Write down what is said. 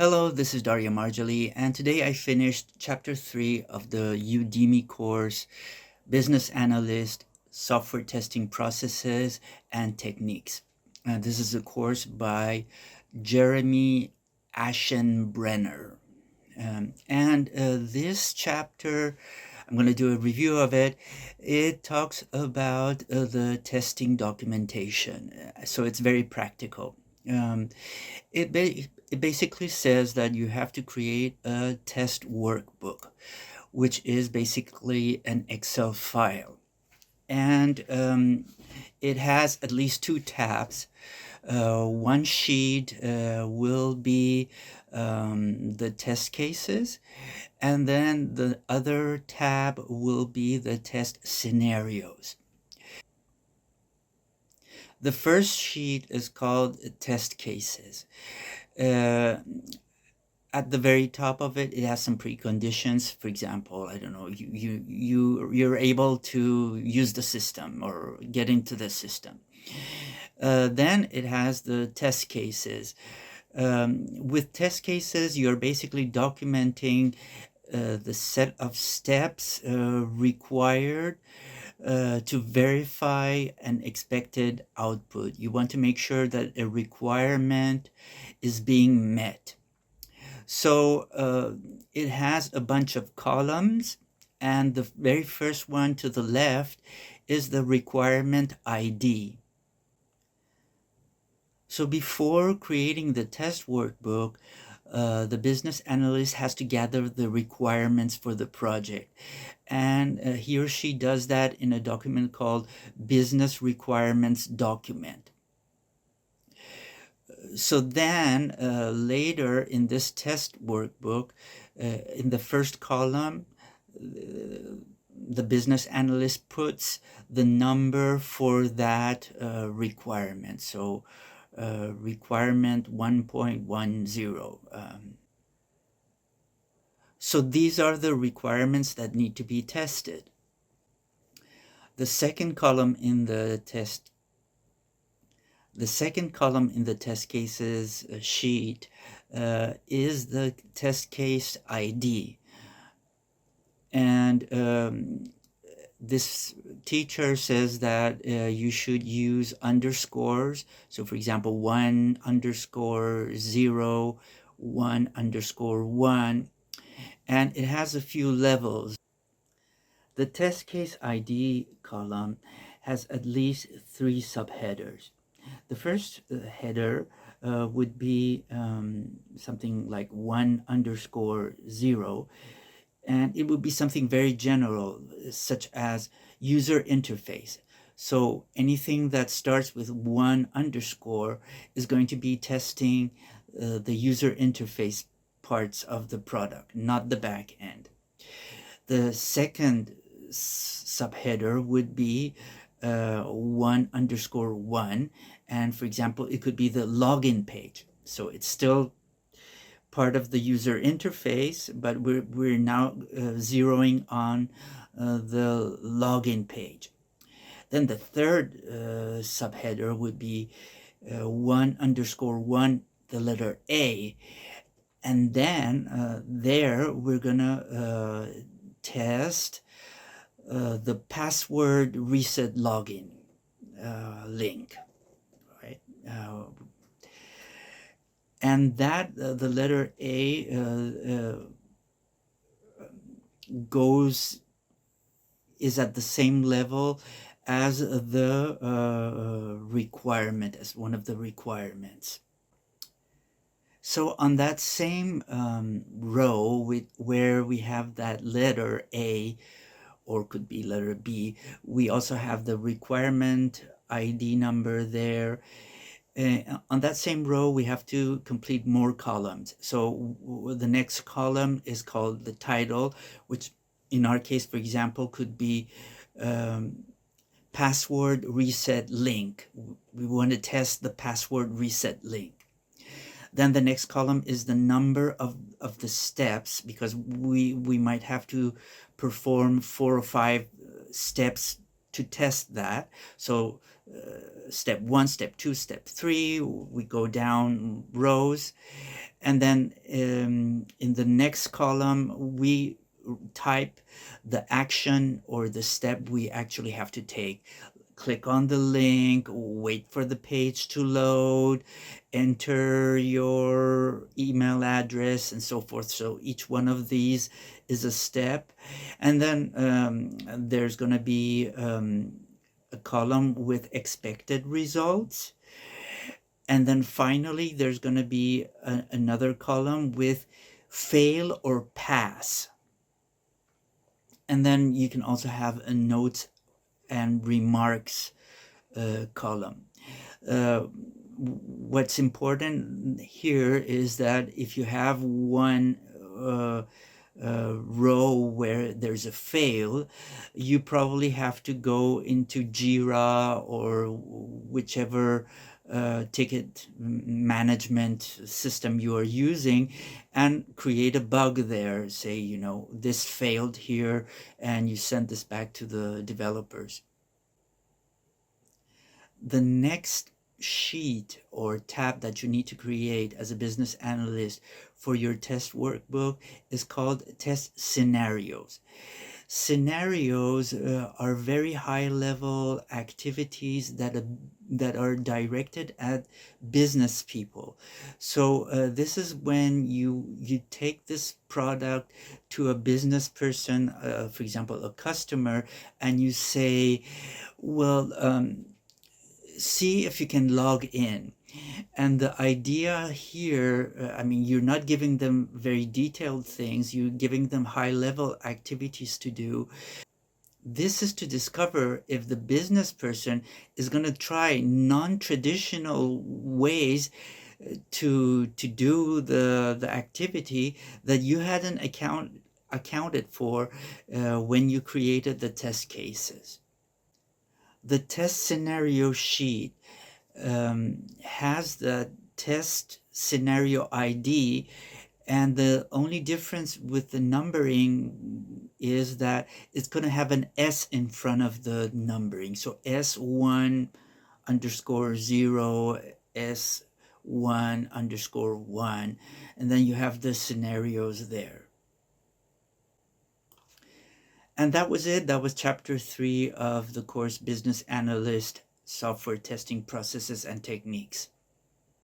Hello, this is Daria Marjali, and today I finished Chapter 3 of the Udemy course, Business Analyst, Software Testing Processes and Techniques. This is a course by Jeremy Aschenbrenner. And this chapter, I'm going to do a review of it. It talks about the testing documentation. So it's very practical. Um, it basically says that you have to create a test workbook, which is basically an Excel file. And it has at least two tabs. One sheet will be the test cases, and then the other tab will be the test scenarios. The first sheet is called test cases. Uh, at the very top of it, it has some preconditions. For example, I don't know, you're able to use the system or get into the system. Then it has the test cases. With test cases, you're basically documenting the set of steps required to verify an expected output. You want to make sure that a requirement is being met. So it has a bunch of columns, and the very first one to the left is the requirement ID. So before creating the test workbook, the business analyst has to gather the requirements for the project. And he or she does that in a document called Business Requirements Document. So then later in this test workbook, in the first column, the business analyst puts the number for that requirement. So requirement 1.10. So these are the requirements that need to be tested. The second column in the test cases sheet is the test case ID. And this teacher says that you should use underscores. So for example, 1_0, 1_1, and it has a few levels. The test case ID column has at least three subheaders. The first header would be something like 1_0, and it would be something very general, such as user interface. So anything that starts with 1_ is going to be testing the user interface parts of the product, not the back end. The second subheader would be 1_1, and for example, it could be the login page. So it's still part of the user interface, but we're now zeroing on the login page. Then the third subheader would be 1_1, the letter A, and then there we're gonna test the password reset login link, right? And that the letter A is at the same level as the requirement, as one of the requirements. So on that same row where we have that letter A, or could be letter B, we also have the requirement ID number there. On that same row, we have to complete more columns. So the next column is called the title, which in our case, for example, could be password reset link. We want to test the password reset link. Then the next column is the number of the steps, because we might have to perform 4 or 5 steps to test that. So step 1, step 2, step 3. We go down rows, and then in the next column we type the action or the step we actually have to take. Click on the link, wait for the page to load, enter your email address, and so forth. So each one of these is a step. And then there's going to be a column with expected results. And then finally, there's going to be another column with fail or pass. And then you can also have a notes and remarks column. What's important here is that if you have one row where there's a fail, you probably have to go into Jira or whichever ticket management system you are using and create a bug there. Say, you know, this failed here, and you send this back to the developers. The next sheet or tab that you need to create as a business analyst for your test workbook is called test scenarios. Scenarios are very high level activities that are directed at business people. So this is when you take this product to a business person, for example a customer, and you say, well, see if you can log in. And the idea here, I mean, you're not giving them very detailed things, you're giving them high level activities to do. This is to discover if the business person is going to try non-traditional ways to do the activity that you hadn't accounted for when you created the test cases. The test scenario sheet has the test scenario ID, and the only difference with the numbering is that it's going to have an S in front of the numbering. So S1 underscore 0, S1 underscore 1, and then you have the scenarios there. And that was it. That was chapter 3 of the course Business Analyst, Software Testing Processes and Techniques.